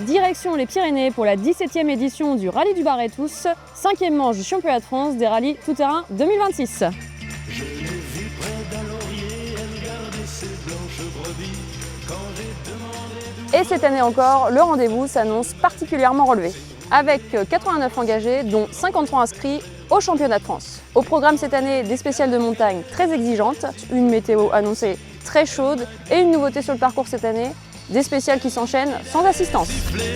Direction les Pyrénées pour la 17e édition du Rallye du Bar-et-Tous, 5e manche du Championnat de France des rallyes tout-terrain 2026. Je l'ai vue près d'un laurier, elle gardait ses blanches brebis quand j'ai demandé. Et cette année encore, le rendez-vous s'annonce particulièrement relevé, avec 89 engagés, dont 53 inscrits au Championnat de France. Au programme cette année, des spéciales de montagne très exigeantes, une météo annoncée très chaude et une nouveauté sur le parcours cette année, des spéciales qui s'enchaînent sans assistance.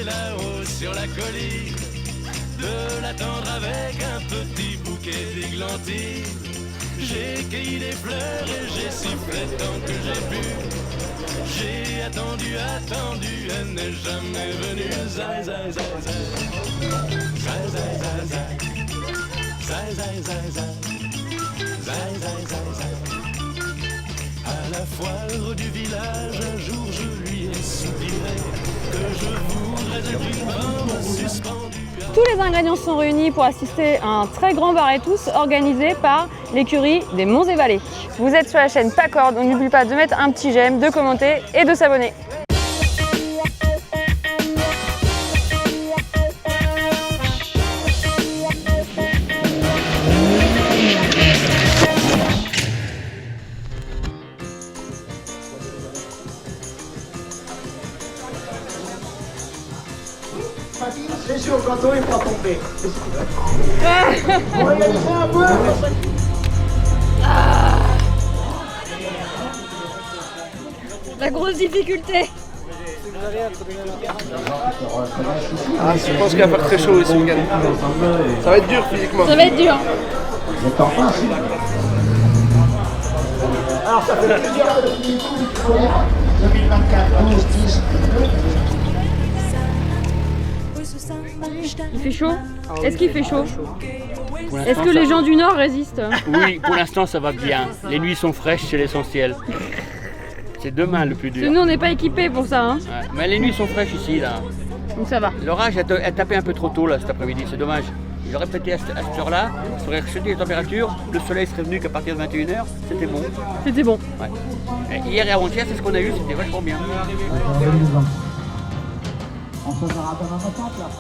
Là-haut sur la colline, de l'attendre avec un petit bouquet d'églantines. J'ai cueilli des fleurs et j'ai sifflé tant que j'ai pu. J'ai attendu, elle n'est jamais venue. Zai, zai, zai, zai. Zai, zai, zai, zai. Zai, zai, zai, zai. Zai, zai, zai, zai. À la foire du village, un jour je lui ai soupiré que je voudrais être une bande suspendue. Tous les ingrédients sont réunis pour assister à un très grand bar-et-tous organisé par l'écurie des Monts et Vallées. Vous êtes sur la chaîne Paccord, donc n'oubliez pas de mettre un petit j'aime, de commenter et de s'abonner. C'est sûr, quand on est pas tombé. On va y aller un peu. La grosse difficulté. Ah, je pense qu'il va faire très chaud ici, week-end. Ça va être dur physiquement. Ça va être dur. Alors ça fait plusieurs depuis 2024, 12, 10. Il fait chaud? Est-ce qu'il fait chaud? Est-ce que les gens du Nord résistent? Oui, pour l'instant ça va bien. Les nuits sont fraîches, c'est l'essentiel. C'est demain le plus dur. Nous on n'est pas équipés pour ça. Hein. Ouais, mais les nuits sont fraîches ici là. Donc ça va. L'orage a tapé un peu trop tôt là cet après-midi, c'est dommage. Il aurait pété à cette heure-là, ça aurait rechuté les températures, le soleil serait venu qu'à partir de 21h, c'était bon. C'était bon. Ouais. Et hier et avant-hier, c'est ce qu'on a eu, c'était vachement bien.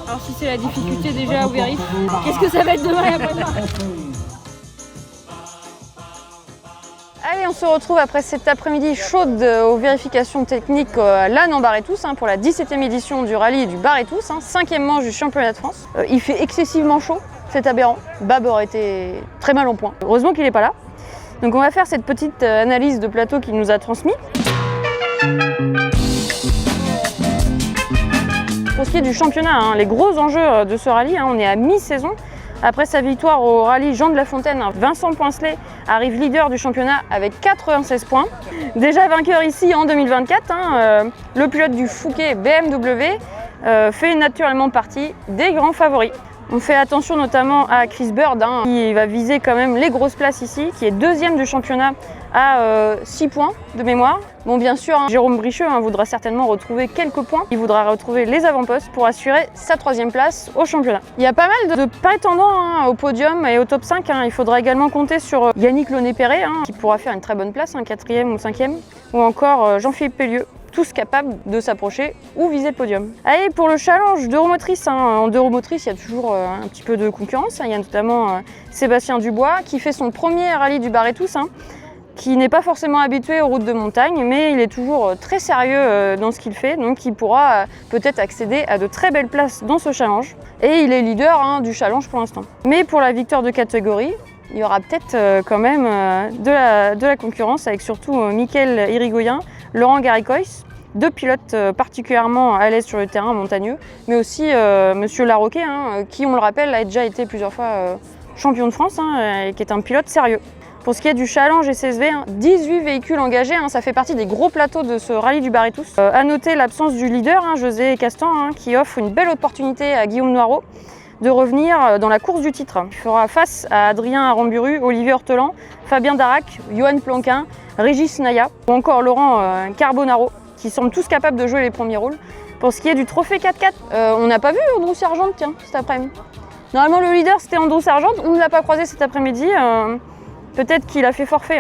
Alors si c'est la difficulté déjà au vérif, qu'est-ce que ça va être demain et après-demain? Allez, on se retrouve après cet après-midi chaude aux vérifications techniques à l'Anne en Bar-et-Tous pour la 17e édition du rallye du Bar-et-Tous, 5e manche du Championnat de France. Il fait excessivement chaud, c'est aberrant. Bab aurait été très mal en point. Heureusement qu'il n'est pas là. Donc on va faire cette petite analyse de plateau qu'il nous a transmis. Pour ce qui est du championnat, les gros enjeux de ce rallye, on est à mi-saison. Après sa victoire au rallye Jean de La Fontaine, Vincent Poincelet arrive leader du championnat avec 96 points. Déjà vainqueur ici en 2024, le pilote du Fouquet BMW fait naturellement partie des grands favoris. On fait attention notamment à Chris Bird, qui va viser quand même les grosses places ici, qui est deuxième du championnat à 6 points de mémoire. Bon, bien sûr, Jérôme Bricheux voudra certainement retrouver quelques points. Il voudra retrouver les avant-postes pour assurer sa 3e place au championnat. Il y a pas mal de prétendants au podium et au top 5. Il faudra également compter sur Yannick Launay-Perret, qui pourra faire une très bonne place, 4e ou 5e, ou encore Jean-Philippe Pellieu. Tous capables de s'approcher ou viser le podium. Allez, pour le challenge d'Euromotrice, en Euromotrice, il y a toujours un petit peu de concurrence. Il y a notamment Sébastien Dubois qui fait son premier rallye du Bar-et-Tous, qui n'est pas forcément habitué aux routes de montagne, mais il est toujours très sérieux dans ce qu'il fait, donc il pourra peut-être accéder à de très belles places dans ce challenge. Et il est leader du challenge pour l'instant. Mais pour la victoire de catégorie, il y aura peut-être quand même de la concurrence avec surtout Mickaël Irigoyen, Laurent Garicois, deux pilotes particulièrement à l'aise sur le terrain montagneux, mais aussi Monsieur Larroquet, qui, on le rappelle, a déjà été plusieurs fois champion de France et qui est un pilote sérieux. Pour ce qui est du challenge SSV, 18 véhicules engagés, ça fait partie des gros plateaux de ce rallye du Bar-et-Tous. À noter l'absence du leader, José Castan, qui offre une belle opportunité à Guillaume Noireau de revenir dans la course du titre. Il fera face à Adrien Aramburu, Olivier Hortelan, Fabien Darac, Johan Planquin, Régis Naya ou encore Laurent Carbonaro, qui semblent tous capables de jouer les premiers rôles. Pour ce qui est du trophée 4x4, on n'a pas vu Andrew Sargent cet après-midi. Normalement le leader c'était Andrew Sargent, on ne l'a pas croisé cet après-midi. Peut-être qu'il a fait forfait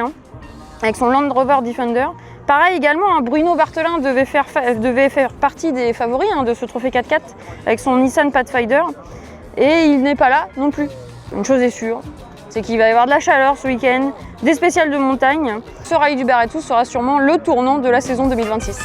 avec son Land Rover Defender Pareil également, hein, Bruno Barthelin devait faire partie des favoris de ce trophée 4x4 avec son Nissan Pathfinder et il n'est pas là non plus. Une chose est sûre, c'est qu'il va y avoir de la chaleur ce week-end, des spéciales de montagne. Ce rallye du Berrettous sera sûrement le tournant de la saison 2026.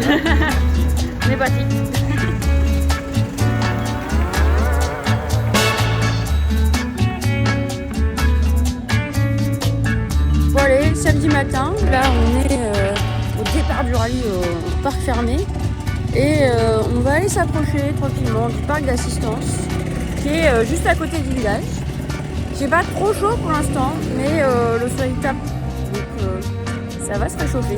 On est parti. Bon allez, samedi matin, là on est au départ du rallye au parc fermé et on va aller s'approcher tranquillement du parc d'assistance qui est juste à côté du village. J'ai pas trop chaud pour l'instant, mais le soleil tape, donc ça va se réchauffer.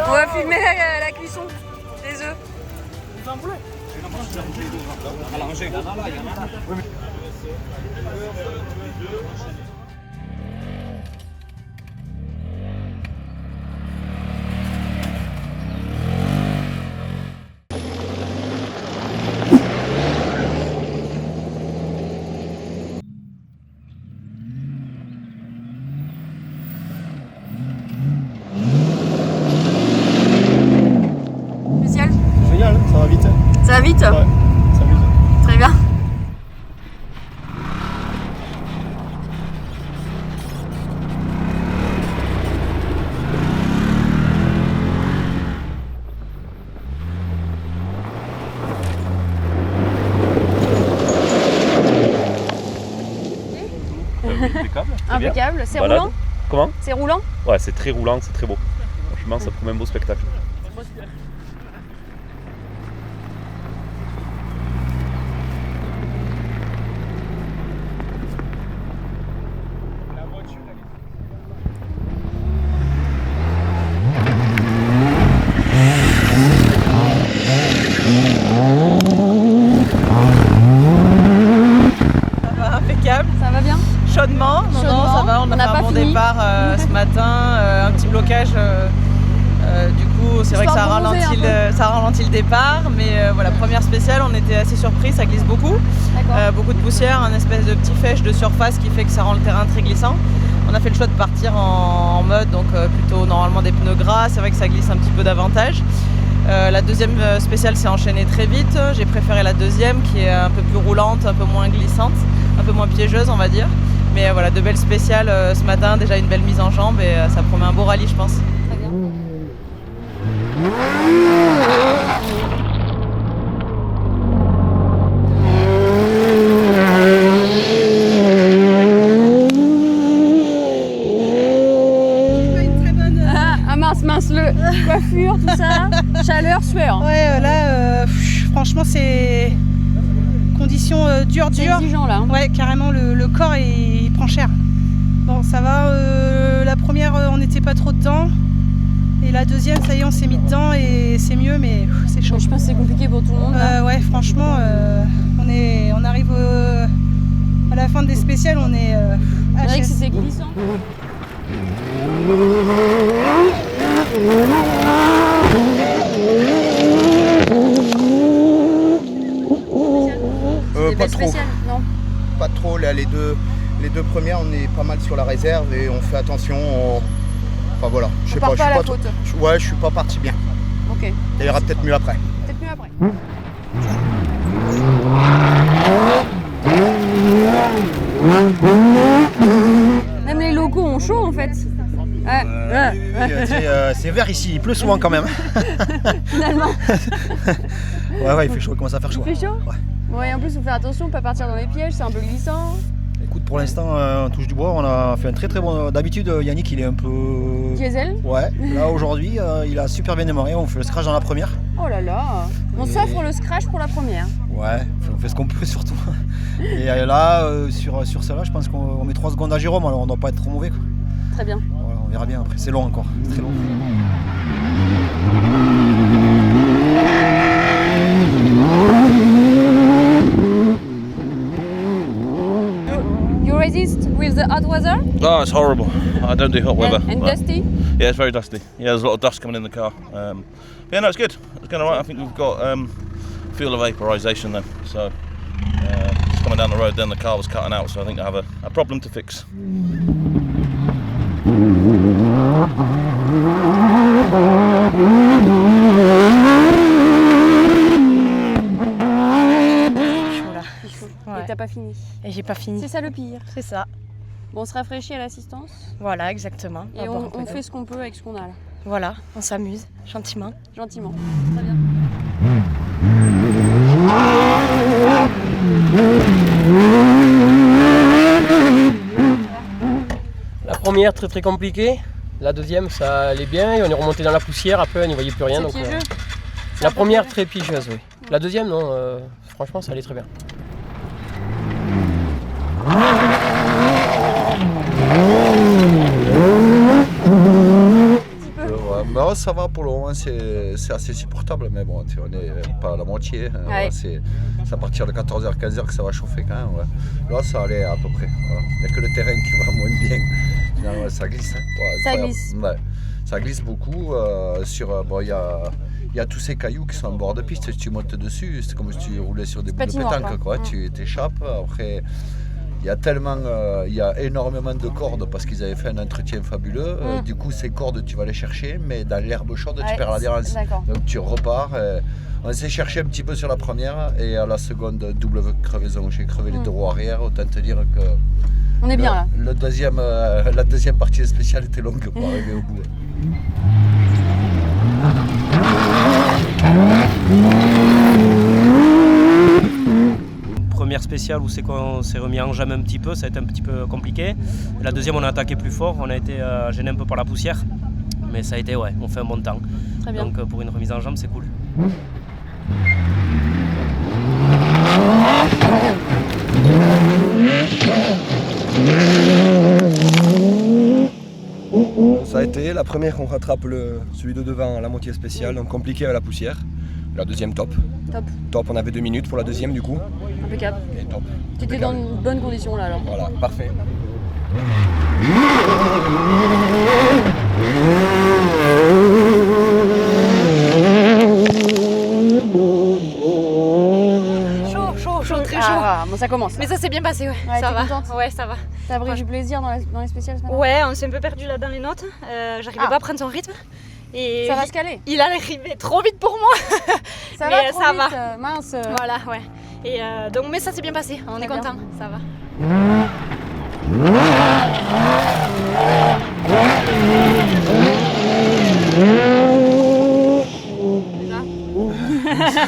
On va filmer la cuisson des œufs. Spécial. Génial, ça va vite. Ça va vite? Ouais, s'amuse. Très bien. Impeccable. Impeccable. C'est Balade. roulant? Comment? C'est roulant? Ouais, c'est très roulant, c'est très beau. Franchement, ça promet un beau spectacle. Impeccable, Ça va bien? chaudement, non, Chaudement. ça va, on a On n'a fait pas un bon fini. départ ce matin, un petit blocage, du coup c'est vrai que Histoire de bronzer un ça ralentit le départ, mais voilà, première spéciale, on était assez surpris, ça glisse beaucoup, D'accord. beaucoup de poussière, un espèce de petit fèche de surface qui fait que ça rend le terrain très glissant. On a fait le choix de partir en mode, donc plutôt normalement des pneus gras, c'est vrai que ça glisse un petit peu davantage. La deuxième spéciale s'est enchaînée très vite, j'ai préféré la deuxième qui est un peu plus roulante, un peu moins glissante, un peu moins piégeuse on va dire. Mais voilà, de belles spéciales ce matin, déjà une belle mise en jambe et ça promet un beau rallye je pense. Très bien. Ah mince, le coiffure, tout ça, chaleur, sueur. Ouais, là, franchement, c'est conditions dures. C'est exigeant là. Ouais, carrément, le corps, il prend cher. Bon, ça va. La première, on n'était pas trop dedans. Et la deuxième, ça y est, on s'est mis dedans et c'est mieux, mais c'est chaud. Je pense que c'est compliqué pour tout le monde. Là. Ouais, franchement, on arrive à la fin des spéciales, on est C'est vrai que HS. c'était glissant. Pas trop, non? pas trop. Là, les deux premières, on est pas mal sur la réserve et on fait attention. Enfin voilà, je sais part pas. pas à la trop- faute. Ouais, je suis pas parti bien. Ok. Ça ira peut-être mieux après. Peut-être mieux après. C'est vert ici, il pleut souvent quand même. Finalement. Ouais, il fait chaud, il commence à faire chaud. Il fait chaud. Ouais, en plus, faut faire attention, pas partir dans les pièges, c'est un peu glissant. Écoute, pour l'instant, on touche du bois, on a fait un très bon. D'habitude, Yannick, il est un peu. Diesel. Ouais, là aujourd'hui, il a super bien démarré, on fait le scratch dans la première. Oh là là. On s'offre le scratch pour la première. Ouais, on fait ce qu'on peut surtout. Et là, sur celle-là, je pense qu'on met 3 secondes à Jérôme, alors on doit pas être trop mauvais, quoi. Très bien. Voilà, on verra bien après, c'est long encore, c'est très long. You resist with the hot weather? Oh, it's horrible. I don't do hot weather. And dusty? Yeah, it's very dusty. Yeah, there's a lot of dust coming in the car. But yeah, no, it's good. It's going alright. I think we've got fuel of vaporisation then. So just coming down the road, then the car was cutting out. So I think I have a problem to fix. Et t'as pas fini. Et j'ai pas fini. C'est ça le pire. C'est ça. Bon, on se rafraîchit à l'assistance. Voilà, exactement. Et on fait ce qu'on peut avec ce qu'on a là. Voilà, on s'amuse, gentiment. Gentiment. Très bien. La première très compliquée. La deuxième, ça allait bien et on est remonté dans la poussière. Après, on n'y voyait plus rien. Donc, piégeux. La première très piégeuse, oui. La deuxième, non. Franchement, ça allait très bien. Bah, ça va pour le moment, c'est assez supportable, mais bon, on n'est pas à la moitié. Hein, Ouais. c'est à partir de 14h, 15h que ça va chauffer quand même. Ouais. Là, ça allait à peu près. Voilà. Il n'y a que le terrain qui va moins bien. Non, ouais, ça glisse. Hein. Ouais, Ça incroyable. glisse. Ouais. Ça glisse beaucoup. Bon, il y a tous ces cailloux qui sont en bord de piste. Si tu montes dessus, c'est comme si tu roulais sur des boules de patinoire, pétanque. quoi. Quoi. Tu t'échappes. Après, il y a énormément de cordes parce qu'ils avaient fait un entretien fabuleux. Du coup, ces cordes, tu vas les chercher, mais dans l'herbe chaude, tu perds l'adhérence. D'accord. Donc tu repars. On s'est cherché un petit peu sur la première et à la seconde, double crevaison. J'ai crevé les deux roues arrière. Autant te dire que On est bien là. la deuxième partie spéciale était longue pour arriver au bout. Première spéciale où c'est qu'on s'est remis en jambe un petit peu, ça a été un petit peu compliqué. La deuxième, on a attaqué plus fort, on a été gêné un peu par la poussière. Mais ça a été, ouais, on fait un bon temps. Très bien. Donc pour une remise en jambe, c'est cool. Ça a été la première qu'on rattrape celui de devant, la moitié spéciale, donc compliqué à la poussière. La deuxième top. Top, on avait 2 minutes pour la deuxième du coup. Impeccable. Et top. Tu étais dans une bonne condition là alors. Voilà, parfait. Chaud, très chaud. Ah, bon, ça commence. Mais ça s'est bien passé, ouais. Ouais, Ça t'es va. contente Ouais, ça va. T'as pris du plaisir dans les spéciales ce matin? Ouais, on s'est un peu perdu là dans les notes. J'arrivais pas à prendre son rythme. Et Ça va se caler. il a arrivé trop vite pour moi. Ça Mais va trop ça vite, va. mince. Voilà, ouais. Et donc, mais ça s'est bien passé. On est bien. content. Ça va.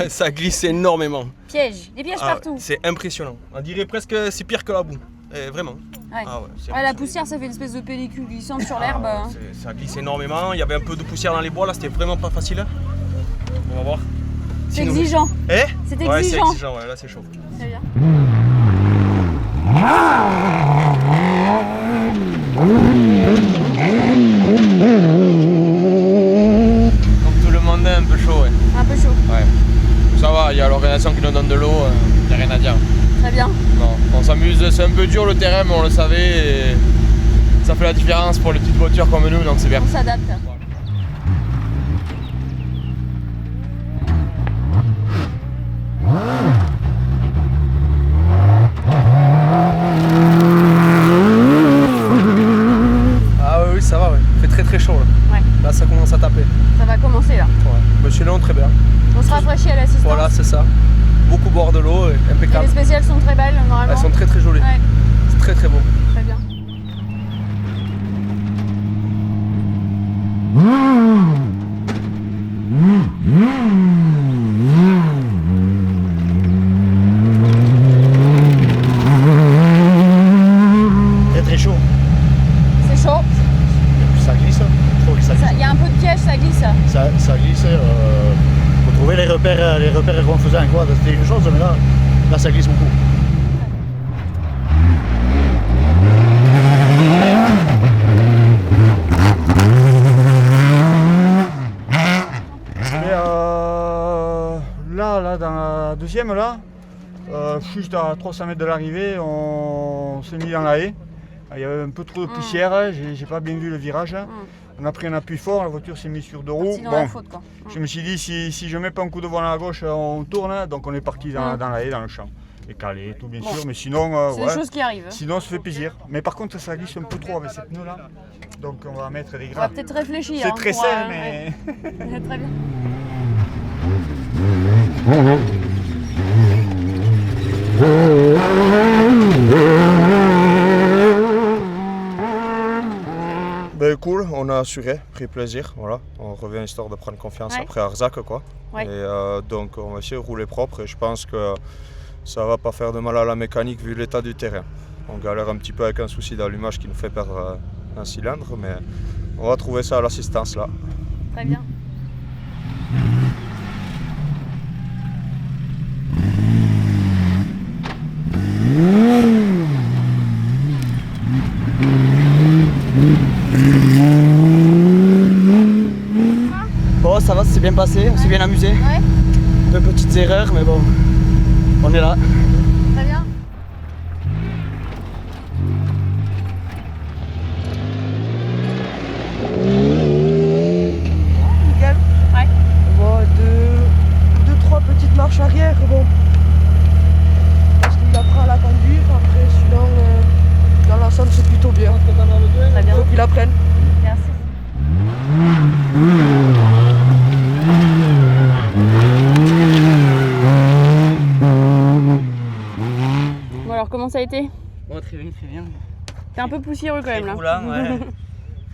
Ça glisse énormément. Piège, des pièges Ah, partout. c'est impressionnant. On dirait presque c'est pire que la boue. Vraiment. Ouais. Ah ouais, c'est Ouais, la poussière, ça fait une espèce de pellicule glissante sur l'herbe. Ah, ça glisse énormément. Il y avait un peu de poussière dans les bois là, c'était vraiment pas facile. On va voir. C'est exigeant. Eh C'est Ouais, c'est exigeant. exigeant, ouais, là c'est chaud. Très bien. Comme tout le monde est un peu chaud, ouais. Un peu chaud. Ouais. Ça va, il y a l'organisation qui nous donne de l'eau, il n'y a rien à dire. Très bien. Non, on s'amuse, c'est un peu dur le terrain, mais on le savait et ça fait la différence pour les petites voitures comme nous, donc c'est bien. On s'adapte. Ah oui, ça va, ouais. Il fait très chaud là. Ouais. Là ça commence à taper. Ça va commencer là. Ouais. Monsieur Léon, très bien. On se rafraîchit à l'assistance. Voilà, c'est ça. Beaucoup bord de l'eau, Et impeccable. les spéciales sont très belles normalement. Elles sont très jolies. Ouais, C'est très beau. très bien. Là, ça glisse beaucoup. Là, dans la deuxième, juste à 300 mètres de l'arrivée, on s'est mis dans la haie. Il y avait un peu trop de poussière, j'ai pas bien vu le virage. On a pris un appui fort, la voiture s'est mise sur deux roues. Je me suis dit, si je mets pas un coup de volant à gauche, on tourne. Donc on est parti dans la haie, dans le champ. Et calé, tout bien sûr, mais sinon, c'est des choses qui arrivent. Sinon, ça fait plaisir. Mais par contre, ça glisse un peu trop avec cette pneu là. Donc on va mettre des gras. On va peut-être réfléchir. C'est très serré, mais. Très bien. Ben cool, on a assuré, pris plaisir, voilà. On revient histoire de prendre confiance après Arzac quoi. Et donc on va essayer de rouler propre et je pense que ça va pas faire de mal à la mécanique vu l'état du terrain. On galère un petit peu avec un souci d'allumage qui nous fait perdre un cylindre, mais on va trouver ça à l'assistance là. Très bien. Bon, ça va, ça s'est bien passé, on s'est bien amusé. Deux petites erreurs, mais bon, on est là. Très bien. Nickel. Ouais. Bon, deux, trois petites marches arrière, bon. Parce qu'il apprend à la conduire, après sinon, dans l'ensemble c'est plutôt bien. Très bien. Faut qu'il apprenne. Merci. Bon alors comment ça a été? Bon, très bien, très bien. T'es un peu poussiéreux quand même là. Roulant, ouais.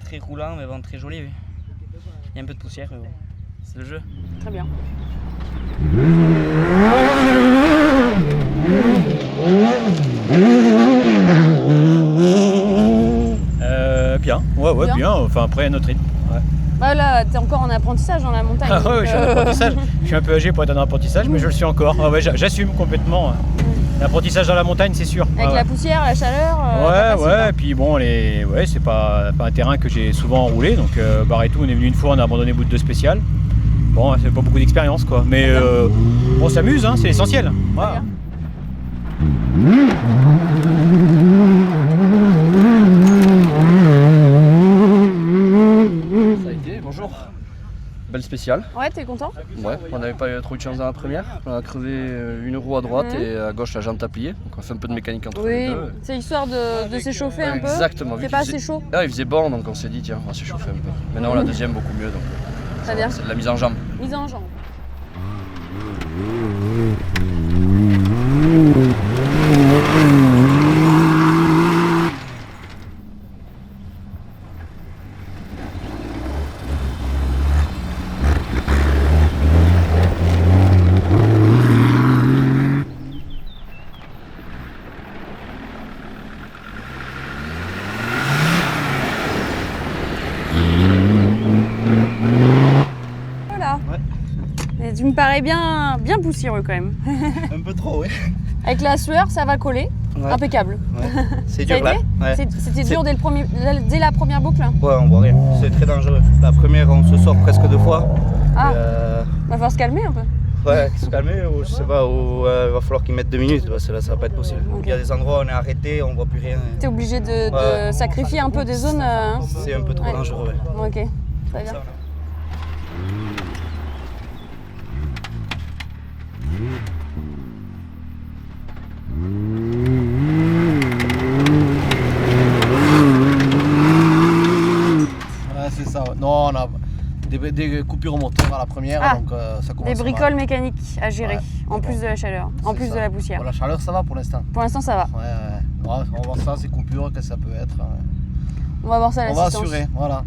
Très roulant, mais bon, très joli. Il y a un peu de poussière, mais bon, c'est le jeu. Très bien. Bien, ouais, bien. Enfin après notre rythme. Ouais. Bah là, t'es encore en apprentissage dans la montagne. Ah ouais, je suis en apprentissage. Je suis un peu âgé pour être en apprentissage, mais je le suis encore. Ah ouais, j'assume complètement. L'apprentissage dans la montagne, c'est sûr. Avec la poussière, la chaleur. Ouais, et puis bon, c'est pas un terrain que j'ai souvent roulé, donc Barretou, on est venu une fois, on a abandonné bout de spécial. Bon, c'est pas beaucoup d'expérience quoi, mais on s'amuse, hein, c'est l'essentiel. Voilà. Ça a été, bonjour. Belle spéciale. Ouais, t'es content? Ouais, on n'avait pas eu trop de chance dans la première. On a crevé une roue à droite et à gauche la jante à plier. Donc on fait un peu de mécanique entre les deux. C'est histoire de s'échauffer un peu. Exactement. C'est pas assez chaud. Ah, il faisait bon, donc on s'est dit tiens, on va s'échauffer un peu. Maintenant la deuxième beaucoup mieux, donc très bien. C'est de la mise en jambe. Mise en jambe. Voilà. Et tu me parais bien poussiéreux quand même. Un peu trop, oui. Avec la sueur, ça va coller. Ouais. Impeccable. Ouais. C'est dur là. Ouais. C'était dur dès la première boucle. Ouais, on voit rien. C'est très dangereux. La première, on se sort presque deux fois. Ah. Va falloir se calmer un peu. Ouais, se calmer ou je sais pas, ou il va falloir qu'ils mettent 2 minutes parce que là ça va pas être possible. Okay. Il y a des endroits où on est arrêté, on voit plus rien. T'es obligé de sacrifier un peu des zones. C'est un peu trop dangereux. Ouais. Ok, très bien. Ouais, c'est ça. Non, on a des coupures au moteur à la première, donc ça commence. Des bricoles mécaniques à gérer, en plus de la chaleur, en plus de la poussière. Bon, la chaleur, ça va pour l'instant. Pour l'instant, ça va. Ouais, on va voir ça, ces coupures, que ça peut être. On va voir ça à l'assistance. On va assurer, voilà.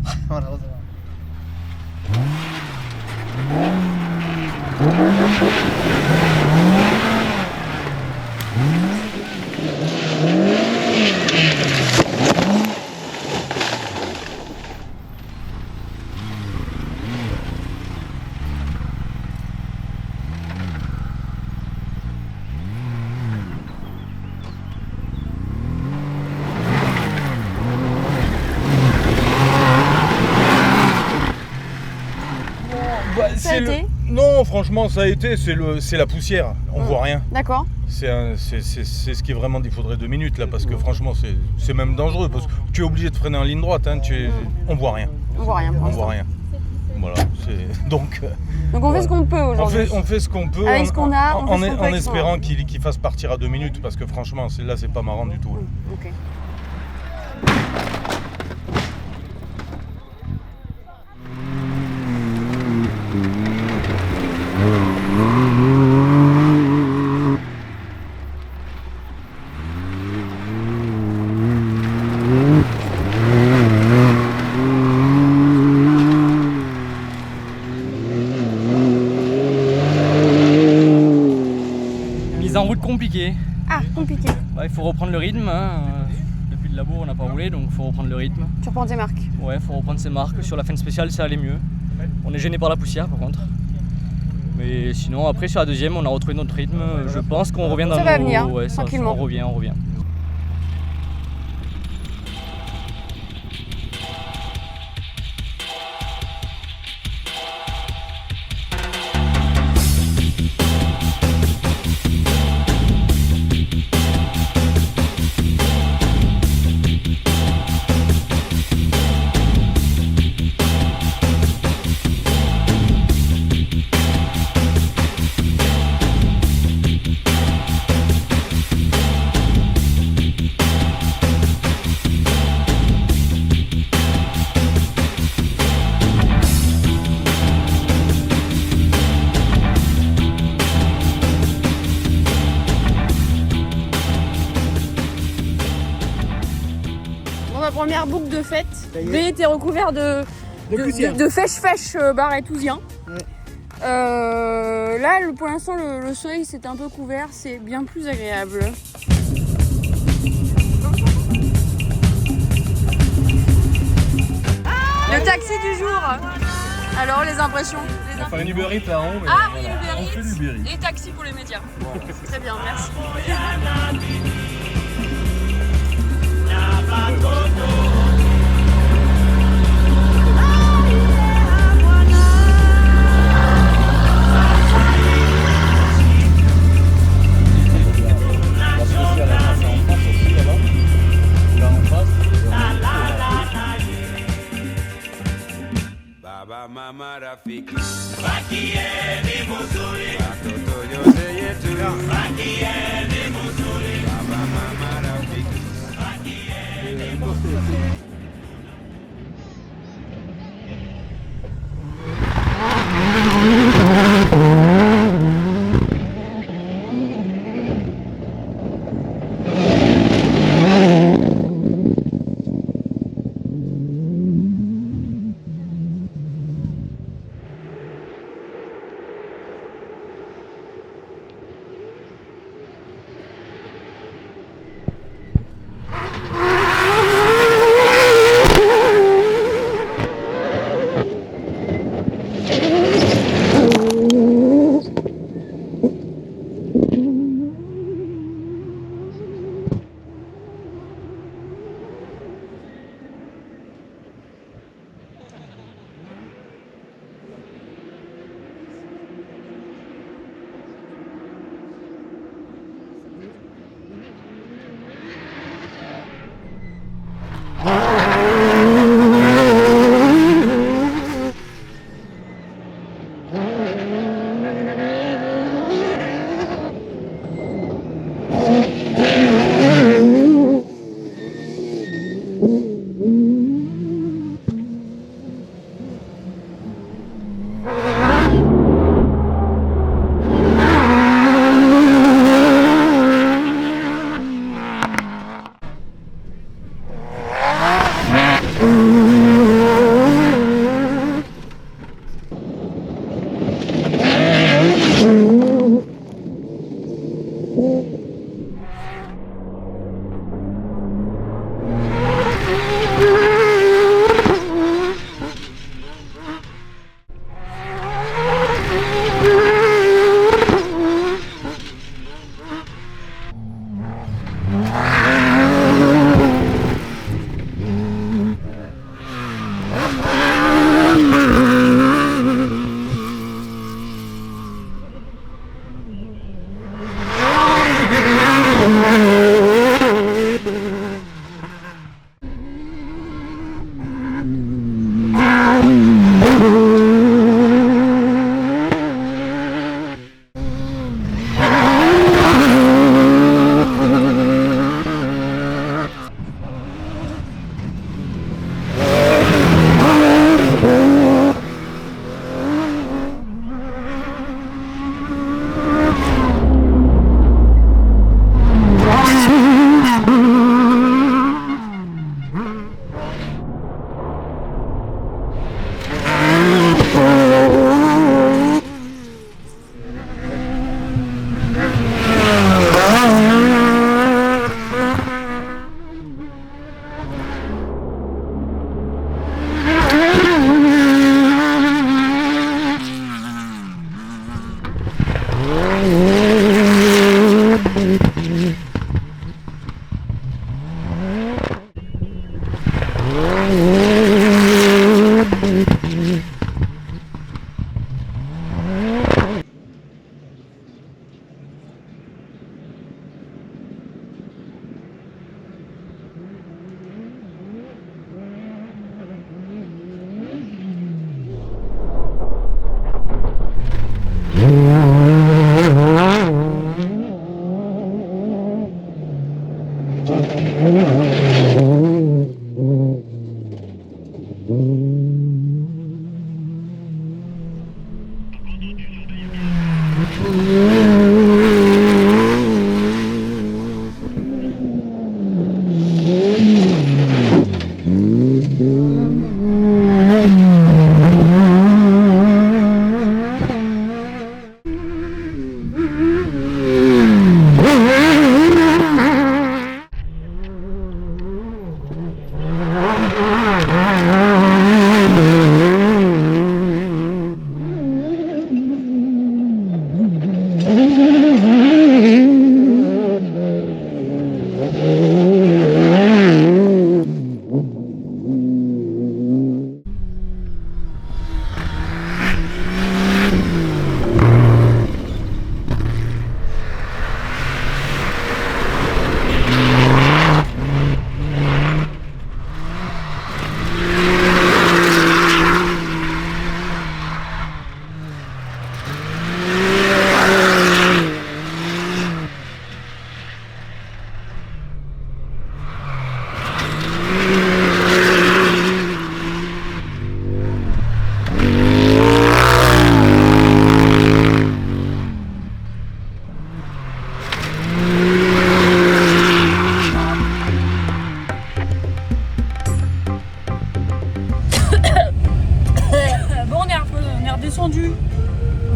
été Non, franchement, ça a été. C'est la poussière. On voit rien. D'accord. C'est ce qui est vraiment il faudrait 2 minutes là, parce que franchement, c'est même dangereux. Parce que tu es obligé de freiner en ligne droite. Hein, on voit rien. On voit rien. On voit rien. Voilà. Donc on fait ce qu'on peut aujourd'hui. On fait ce qu'on peut. Avec ce qu'on a, en espérant qu'il fasse partir à 2 minutes, parce que franchement, là, c'est pas marrant du tout. Ok. Mise en route compliquée. Ah, compliqué. Il faut reprendre le rythme. Hein. Depuis le labour, on n'a pas roulé, donc il faut reprendre le rythme. Tu reprends tes marques. Ouais, il faut reprendre ses marques. Sur la fin spéciale, ça allait mieux. On est gêné par la poussière, par contre. Mais sinon, après, sur la deuxième, on a retrouvé notre rythme. Je pense qu'on revient dans ça va venir, ouais, tranquillement. On revient. Première boucle de fête. B était recouvert de fèche barétousien. Ouais. Là, pour l'instant, le soleil s'est un peu couvert, c'est bien plus agréable. Le taxi du jour. Alors, les impressions? On va faire une Uber Eats là en haut. Ah voilà. oui, Uber Eats. On fait du Uber Eats. Et taxi pour les médias. Bon. Très bien, merci. Mama rafiki Bakieni muzuri Watoto yote yetu Bakieni muzuri Baba mama rafiki Bakieni muzuri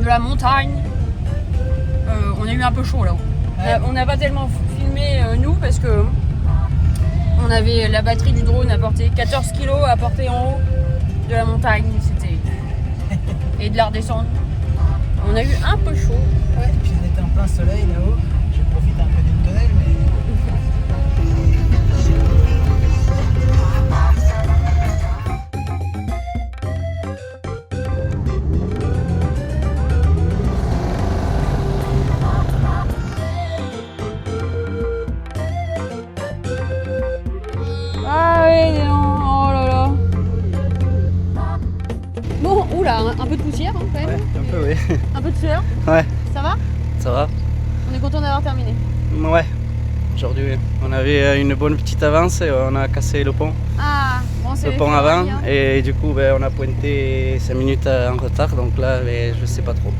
De la montagne. On a eu un peu chaud là-haut. On n'a pas tellement filmé nous parce que on avait la batterie du drone à porter 14 kg à porter en haut de la montagne. C'était et de la redescendre. On a eu un peu chaud. Ouais. Et puis on était en plein soleil là-haut. Je profite un peu d'une tonnelle, mais. Ah oui, non, oh là là. Bon, oula, un peu de poussière hein, quand même. Ouais, un peu, oui. Un peu de sueur. Ouais. Ça va? Ça va. On est content d'avoir terminé. Ouais. Aujourd'hui, on avait une bonne petite avance et on a cassé le pont. Ah, bon, c'est le pont avant. Et du coup, on a pointé 5 minutes en retard. Donc là, je sais pas trop.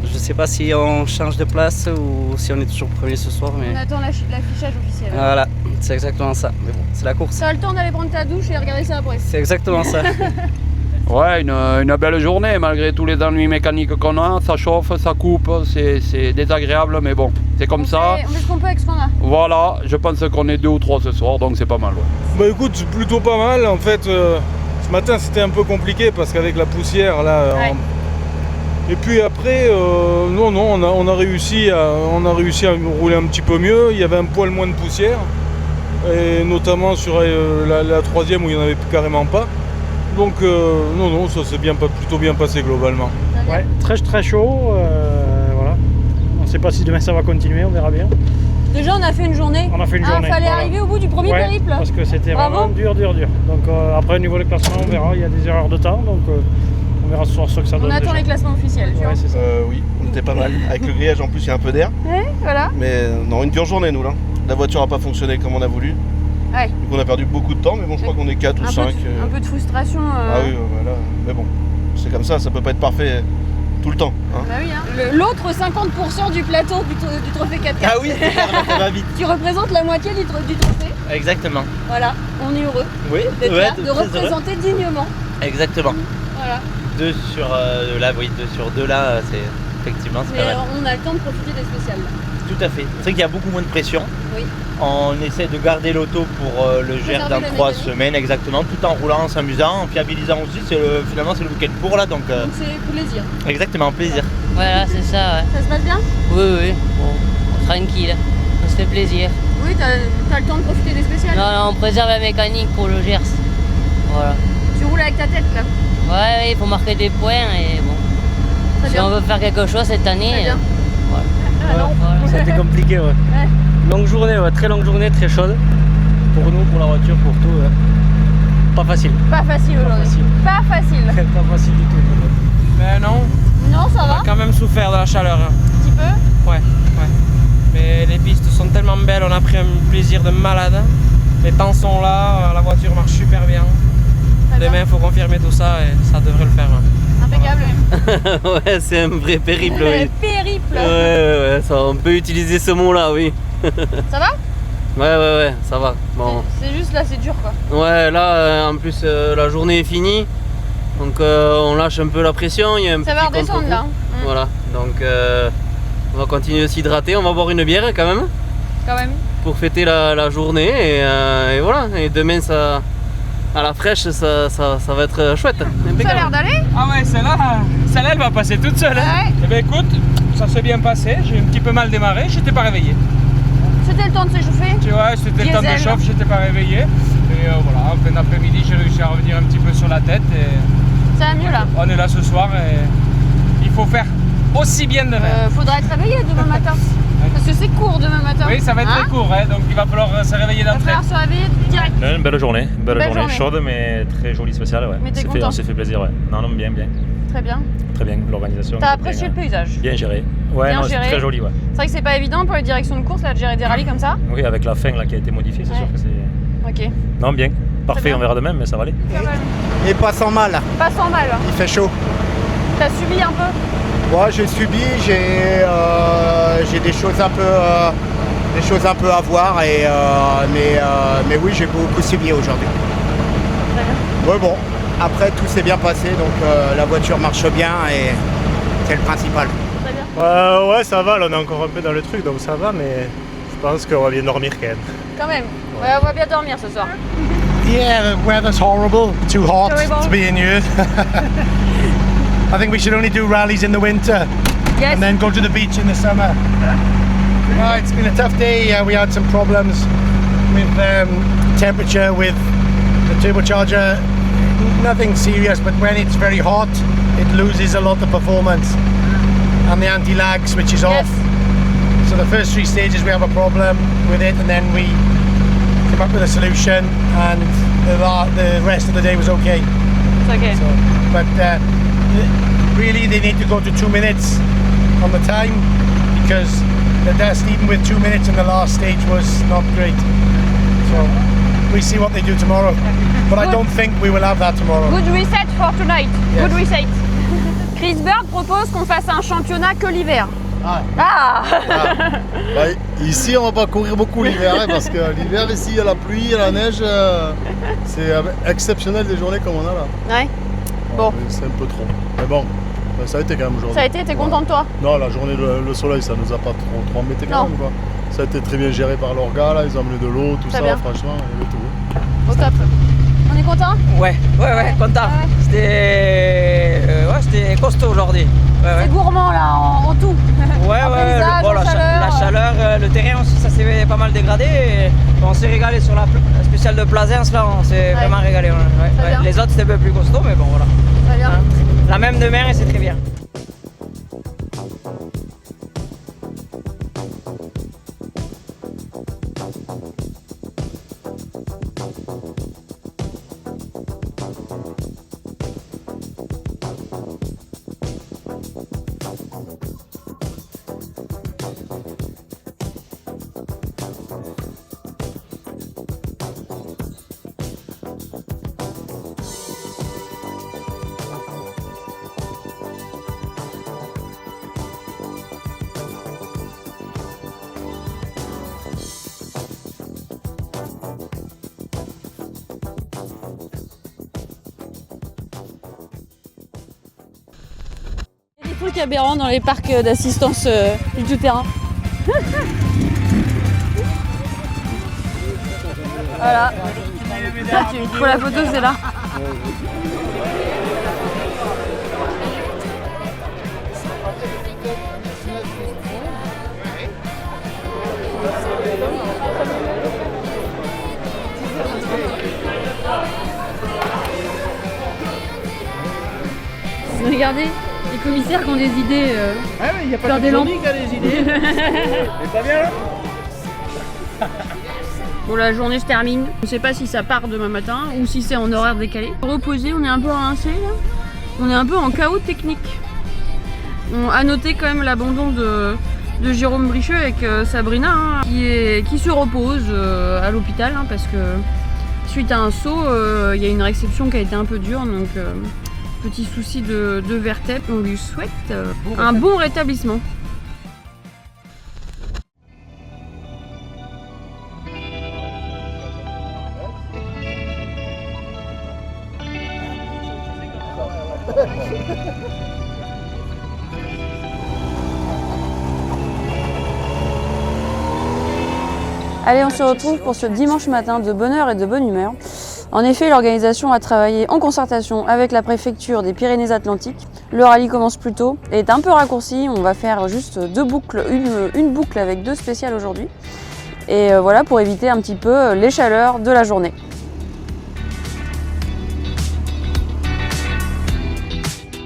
Je sais pas si on change de place ou si on est toujours premier ce soir. Mais... On attend l'affichage officiel. Voilà, c'est exactement ça. Mais bon, c'est la course. T'as le temps d'aller prendre ta douche et regarder ça après. C'est exactement ça. Ouais, une belle journée malgré tous les ennuis mécaniques qu'on a. Ça chauffe, ça coupe, c'est désagréable, mais bon, c'est comme ça. On fait ce qu'on peut avec ce qu'on a. Voilà, je pense qu'on est 2 ou 3 ce soir, donc c'est pas mal. Ouais. Bah écoute, c'est plutôt pas mal. En fait, ce matin c'était un peu compliqué parce qu'avec la poussière là. Ouais. Et puis après, on a réussi à rouler un petit peu mieux. Il y avait un poil moins de poussière, et notamment sur la troisième où il n'y en avait carrément pas. Donc ça s'est plutôt bien passé globalement. Ouais, très chaud. Voilà. On ne sait pas si demain ça va continuer, on verra bien. Déjà on a fait une journée. On a fait une journée. Fallait arriver au bout du premier périple. Parce que c'était Bravo. vraiment dur. Donc après au niveau du classement, on verra. Il y a des erreurs de temps, donc on verra ce soir ce que ça donne. On attend déjà. les classements officiels. Tu vois. C'est ça. Oui, on était pas mal. Avec le grillage en plus, il y a un peu d'air. Ouais, voilà. Mais non, une dure journée nous là. La voiture n'a pas fonctionné comme on a voulu. Ouais. Donc on a perdu beaucoup de temps, mais bon, je crois qu'on est 4 ou 5. Un peu de frustration. Ah oui, voilà. Mais bon, c'est comme ça peut pas être parfait tout le temps. Hein. Bah oui, hein. L'autre 50% du plateau du trophée 4x4. Ah oui, ça va vite. Tu représentes la moitié du trophée. Exactement. Voilà, on est heureux Oui, d'être là, de représenter dignement. Exactement. Voilà. 2 sur 2 là, c'est effectivement c'est pas mal. On a le temps de profiter des spéciales. Tout à fait. C'est vrai qu'il y a beaucoup moins de pression. Oui. On essaie de garder l'auto pour le GR dans 3 semaines exactement, tout en roulant, en s'amusant, en fiabilisant aussi. Finalement c'est le week-end pour là, donc c'est plaisir. Exactement, plaisir. Voilà, c'est ça, ouais. Ça se passe bien? Oui. Bon, tranquille, on se fait plaisir. Oui, t'as le temps de profiter des spéciales? Non, on préserve la mécanique pour le Gers. Voilà. Tu roules avec ta tête là? Ouais, il faut marquer des points et bon. Très si bien. on veut faire quelque chose cette année. Très bien. Voilà. Ça a été compliqué, ouais. Longue journée, très longue journée, très chaude. Pour nous, pour la voiture, pour tout. Pas facile. Pas facile aujourd'hui. Pas facile. Pas facile du tout. Mais non. Non, ça va. On a quand même souffert de la chaleur. Un petit peu? Ouais. Mais les pistes sont tellement belles, on a pris un plaisir de malade. Les temps sont là, la voiture marche super bien. Demain, il faut confirmer tout ça et ça devrait le faire. Impeccable. Ouais, c'est un vrai périple. Oui. Périple. Ouais, ça, on peut utiliser ce mot-là, oui. Ça va? Ouais, ça va. Bon. C'est juste là, c'est dur quoi. Ouais, là, en plus, la journée est finie. Donc, on lâche un peu la pression. Il y a un ça va redescendre là. Voilà, donc on va continuer de s'hydrater. On va boire une bière quand même. Pour fêter la journée. Et voilà. Et demain, ça, à la fraîche, ça va être chouette. Ça a l'air d'aller? Ah ouais, celle-là, elle va passer toute seule. Hein. Eh ben écoute, ça s'est bien passé. J'ai un petit peu mal démarré, j'étais pas réveillé. C'était le temps de s'échauffer? Tu vois, c'était le temps de chauffe, j'étais pas réveillé. Et voilà, en fin d'après-midi, j'ai réussi à revenir un petit peu sur la tête. Et ça va mieux là? On est là ce soir et il faut faire aussi bien demain. Faudra être réveillé demain matin. Parce que c'est court demain matin. Oui, ça va être très court, hein, donc il va falloir se réveiller d'entrée. Il va falloir se réveiller direct. Une belle journée, chaude mais très jolie, spéciale. Ouais. Mais t'es content? On s'est fait plaisir, ouais. Non, bien. Très bien. Très bien, l'organisation. T'as apprécié le paysage? Bien géré. Ouais, bien c'est très joli. Ouais. C'est vrai que c'est pas évident pour les directions de course là, de gérer des rallyes comme ça. Oui, avec la fin là, qui a été modifiée, c'est sûr que c'est. Ok. Non, bien. Parfait, on verra demain, mais ça va aller. Et pas sans mal. Pas sans mal. Il fait chaud. T'as subi un peu? Ouais, j'ai subi, j'ai des choses un peu à voir, mais oui, j'ai beaucoup subi aujourd'hui. Ouais, bon, après tout s'est bien passé, donc la voiture marche bien et c'est le principal. Ouais, ça va, là on est encore un peu dans le truc, donc ça va, mais je pense qu'on va bien dormir quand même. Quand même, ouais, on va bien dormir ce soir. Yeah, the weather's horrible, too hot to be in here. I think we should only do rallies in the winter and then go to the beach in the summer. It's been a tough day. We had some problems with temperature with the turbocharger. Nothing serious, but when it's very hot, it loses a lot of performance. And the anti-lag switches off. So the first 3 stages we have a problem with it, and then we came up with a solution, and the rest of the day was okay. It's okay. So, but really they need to go to 2 minutes on the time, because the dust, even with 2 minutes in the last stage, was not great. So we see what they do tomorrow. But I don't think we will have that tomorrow. Good reset for tonight. Yes. Good reset. Chris Bird propose qu'on fasse un championnat que l'hiver. Ici, on va pas courir beaucoup l'hiver, hein, parce que l'hiver, ici, il y a la pluie, il y a la neige. C'est exceptionnel des journées comme on a là. Ouais. Bon. C'est un peu trop. Mais bon, ça a été quand même aujourd'hui. Ça a été, t'es content de toi? Non, la journée, le soleil, ça nous a pas trop embêté quand même, quoi. Ça a été très bien géré par l'orga, là, ils ont amené de l'eau, tout ça, franchement, il y avait tout. Au top. On est content? Ouais, content. C'était costaud aujourd'hui. C'est gourmand là, en tout. La chaleur, le terrain aussi, ça s'est pas mal dégradé. Et on s'est régalé sur la spéciale de Plaisance, là, on s'est vraiment régalé. Les autres, c'était un peu plus costaud, mais bon, voilà. Très bien. La même demain, et c'est très bien. Trucs aberrants dans les parcs d'assistance du tout-terrain. Voilà. Il faut la photo, c'est là. Regardez. Les commissaires qui ont des idées. Il n'y a pas que Johnny qui a des idées. C'est pas bien là. Bon, la journée se termine. Je ne sais pas si ça part demain matin ou si c'est en horaire décalé. Reposer, on est un peu rincé là. On est un peu en chaos technique. On a noté quand même l'abandon de de Jérôme Bricheux avec Sabrina hein, qui se repose à l'hôpital hein, parce que suite à un saut, il y a une réception qui a été un peu dure, donc petit souci de vertèbre. On lui souhaite un bon rétablissement. Allez, on se retrouve pour ce dimanche matin de bonne heure et de bonne humeur. En effet, l'organisation a travaillé en concertation avec la préfecture des Pyrénées-Atlantiques. Le rallye commence plus tôt et est un peu raccourci. On va faire juste deux boucles, une boucle avec deux spéciales aujourd'hui. Et voilà, pour éviter un petit peu les chaleurs de la journée.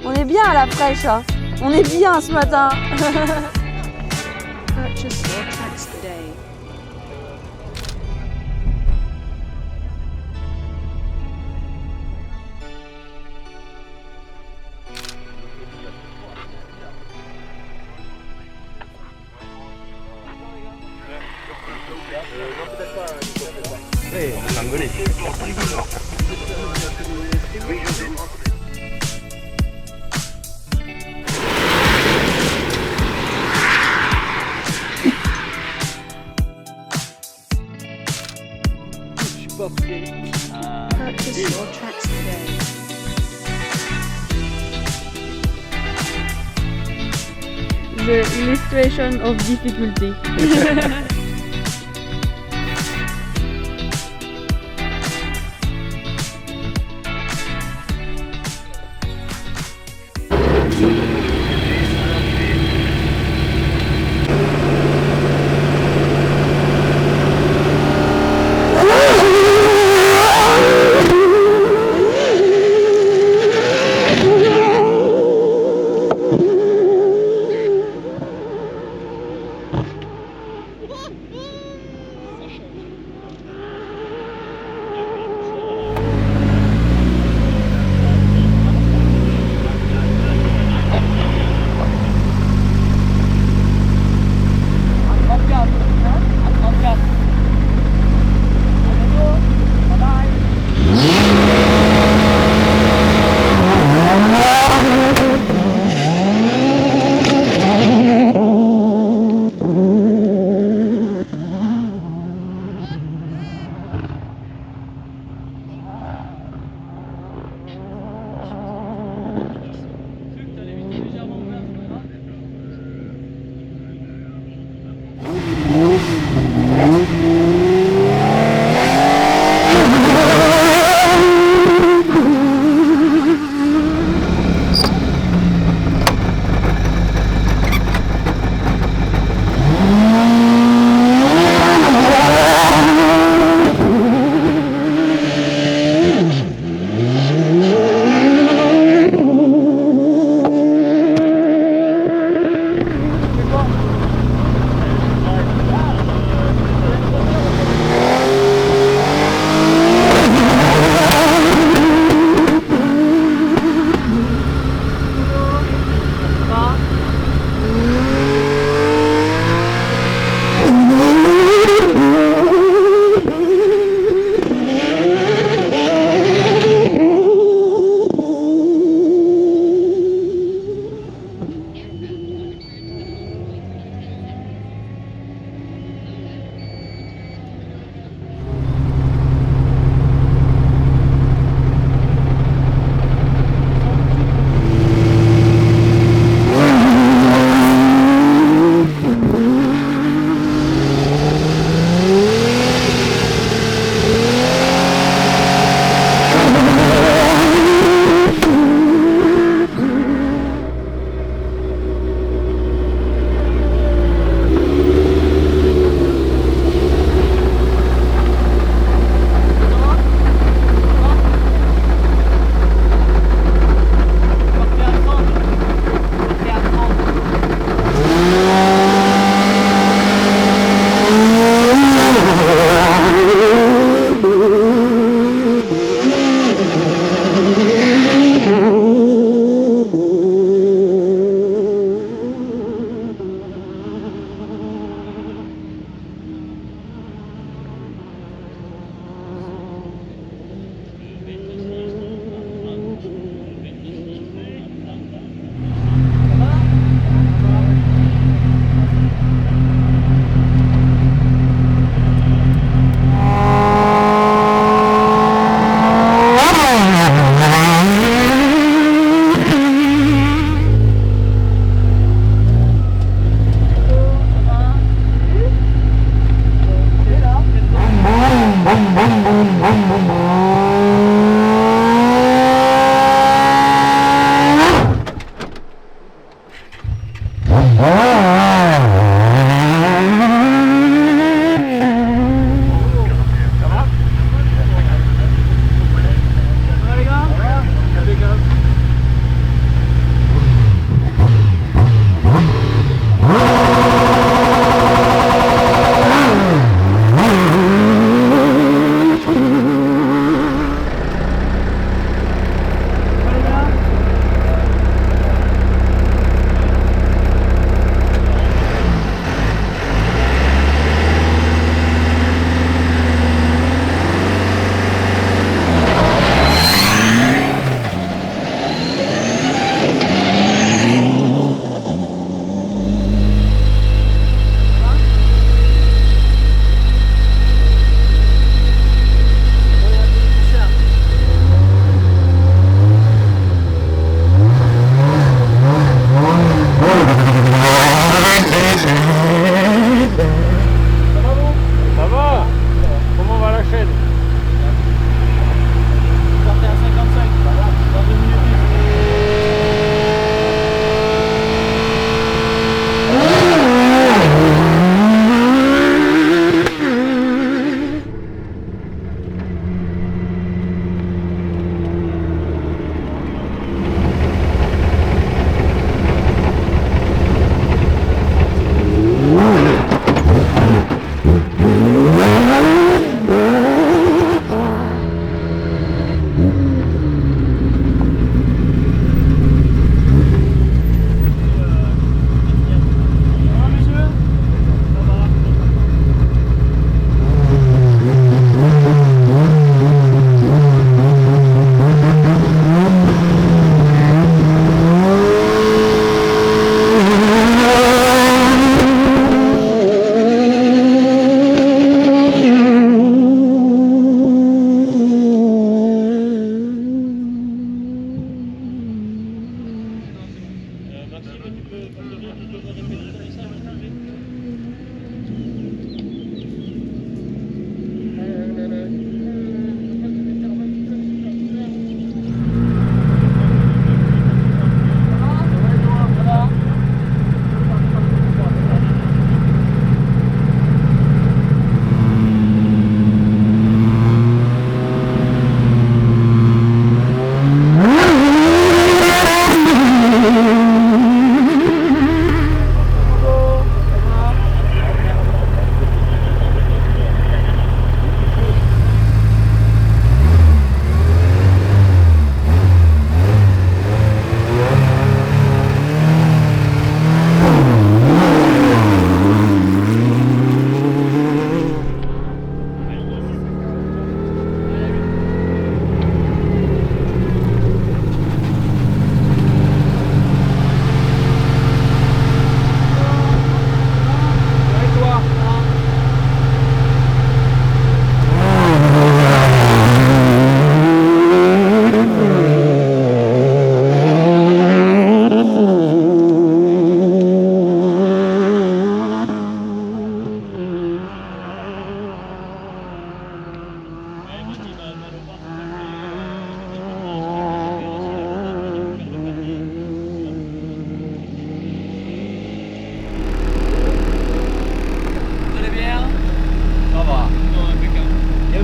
On est bien à la fraîche, hein. On est bien ce matin. Purchase your tracks today. The illustration of difficulty.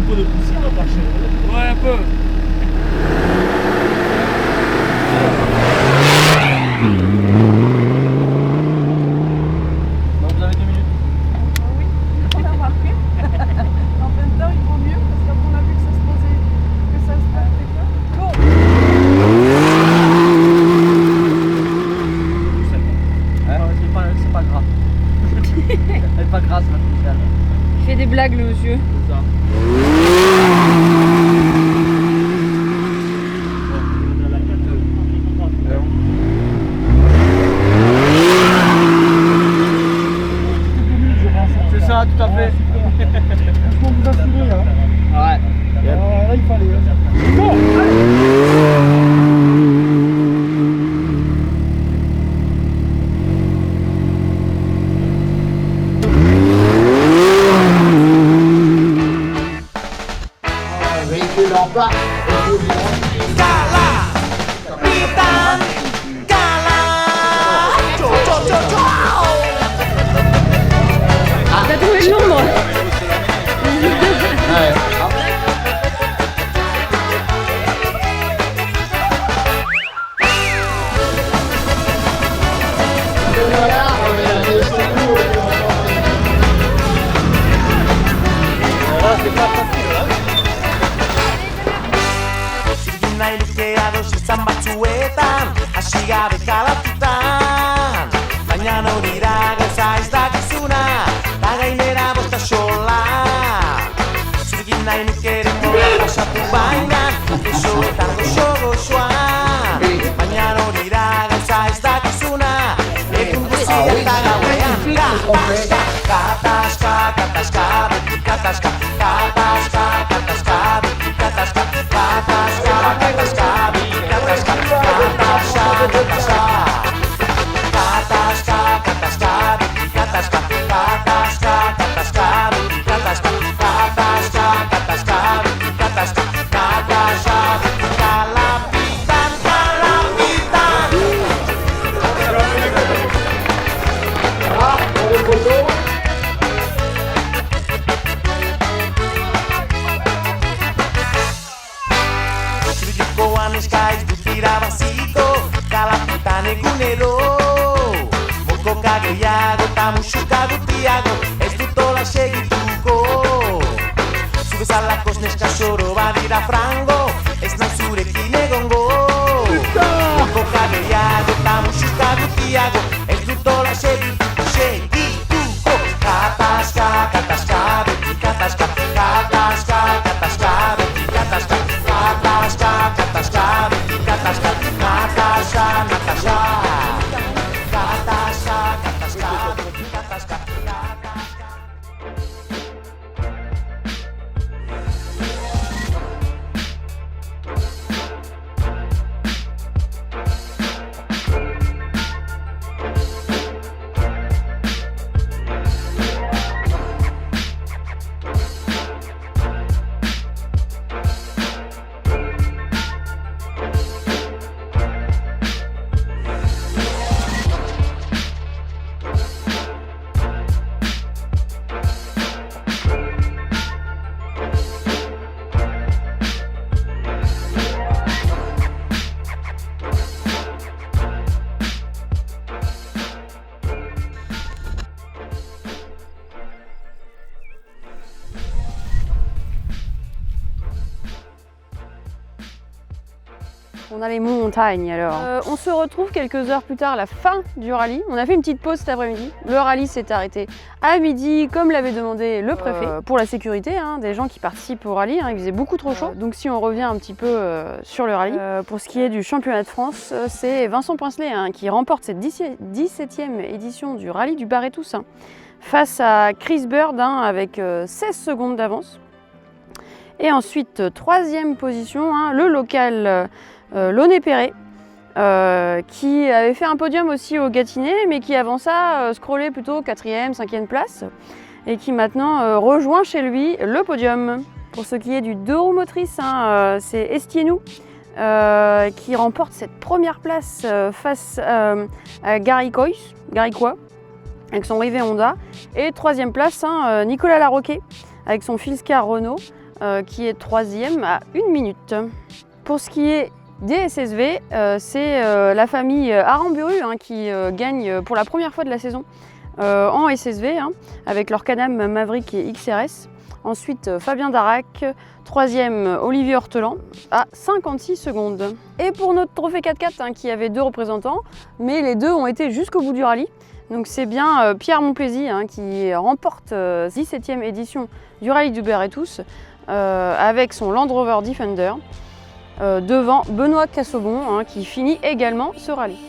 peu de poussière par chez vous. Ouais, un peu. Bon, vous avez 2 minutes. Oui, on a remarqué. En même temps, il vaut mieux parce qu'on a vu que ça se posait, que ça se passait pas. Bon. C'est pas grave. Elle est pas grasse la spéciale. Il fait des blagues le monsieur. C'est ça. C'est ça, tout à fait. Franchement, vous assurez, hein. Ouais. Là, il fallait. Bon, Véhicule en bas. T'as trouvé le nombre? Nahi luke ados izan batzuetan, hasi gabe kalatutan. Baina hori da gauza ez dakizuna, da gainera bosta sola. Zurgin nahi nuke ere mola pasatu baina, esoetan goxo-goxoa. Baina hori da gauza ez dakizuna, egun guzia eta gauean. Gatazka, gatazka, gatazka, beti gatazka, gatazka, gatazka, beti gatazka, gatazka, gatazka, beti gatazka, gatazka, gatazka. Gatazka, gatazka, beti gatazka, gatazka, gatazka, beti gatazka, gatazka, gatazka, beti gatazka, gatazka, beti kalapitan, kalapitan. Zurikoan eskaiz dut irabaziko, kalapitan egunero. Mokoka gehiago eta musuka dutiago, ez dut hola segituko. Zu bezalako neska soro badira frango, ez nahi zurekin egongo. Mokoka gehiago eta musuka dutiago, ez dut hola segituko, segituko. Gatazka, gatazka, beti gatazka, gatazka, gatazka, beti gatazka, gatazka, gatazka, beti gatazka, Natasha, Natasha. Gatazka, gatazka, beti gatazka, gatazka. On a les montagnes alors. On se retrouve quelques heures plus tard, la fin du rallye. On a fait une petite pause cet après-midi. Le rallye s'est arrêté à midi, comme l'avait demandé le préfet. Pour la sécurité des gens qui participent au rallye, il faisait beaucoup trop chaud. Donc si on revient un petit peu sur le rallye, pour ce qui est du championnat de France, c'est Vincent Poincelet qui remporte cette 17e édition du rallye du Barret-Tous face à Chris Bird avec 16 secondes d'avance. Et ensuite, 3e position, le local Launay Perret, qui avait fait un podium aussi au Gâtinais, mais qui avant ça scrollait plutôt 4e, 5e place, et qui maintenant rejoint chez lui le podium. Pour ce qui est du deux roues motrices, c'est Estiennou qui remporte cette première place face à Garicois, avec son Rivet Honda, et 3e place Nicolas Larroquet avec son Filscar Renault. qui est 3e à 1 minute. Pour ce qui est des SSV, c'est la famille Aramburu qui gagne pour la première fois de la saison en SSV avec leur Can-Am Maverick et XRS. Ensuite Fabien Darac, 3e Olivier Hortelan à 56 secondes. Et pour notre trophée 4x4 qui avait 2 représentants, mais les 2 ont été jusqu'au bout du rallye. Donc c'est bien Pierre Monplaisy qui remporte 17e édition du rallye du Berre-et-Tous avec son Land Rover Defender devant Benoît Cassobon qui finit également ce rallye.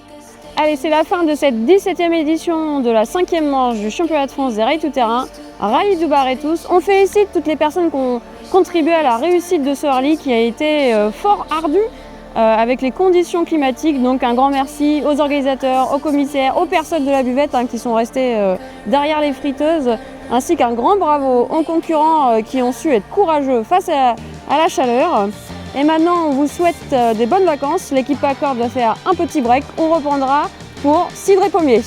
Allez, c'est la fin de cette 17e édition de la 5e manche du championnat de France des rails tout-terrain, Rallye du Berre-et-Tous. On félicite toutes les personnes qui ont contribué à la réussite de ce rallye qui a été fort ardu avec les conditions climatiques. Donc un grand merci aux organisateurs, aux commissaires, aux personnes de la buvette qui sont restées derrière les friteuses, ainsi qu'un grand bravo aux concurrents qui ont su être courageux face à la chaleur. Et maintenant, on vous souhaite des bonnes vacances. L'équipe Accord va faire un petit break. On reprendra pour cidre et pommier.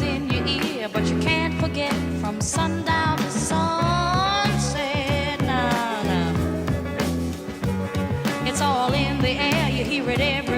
In your ear, but you can't forget from sundown to sunset. Nah, nah. It's all in the air, you hear it every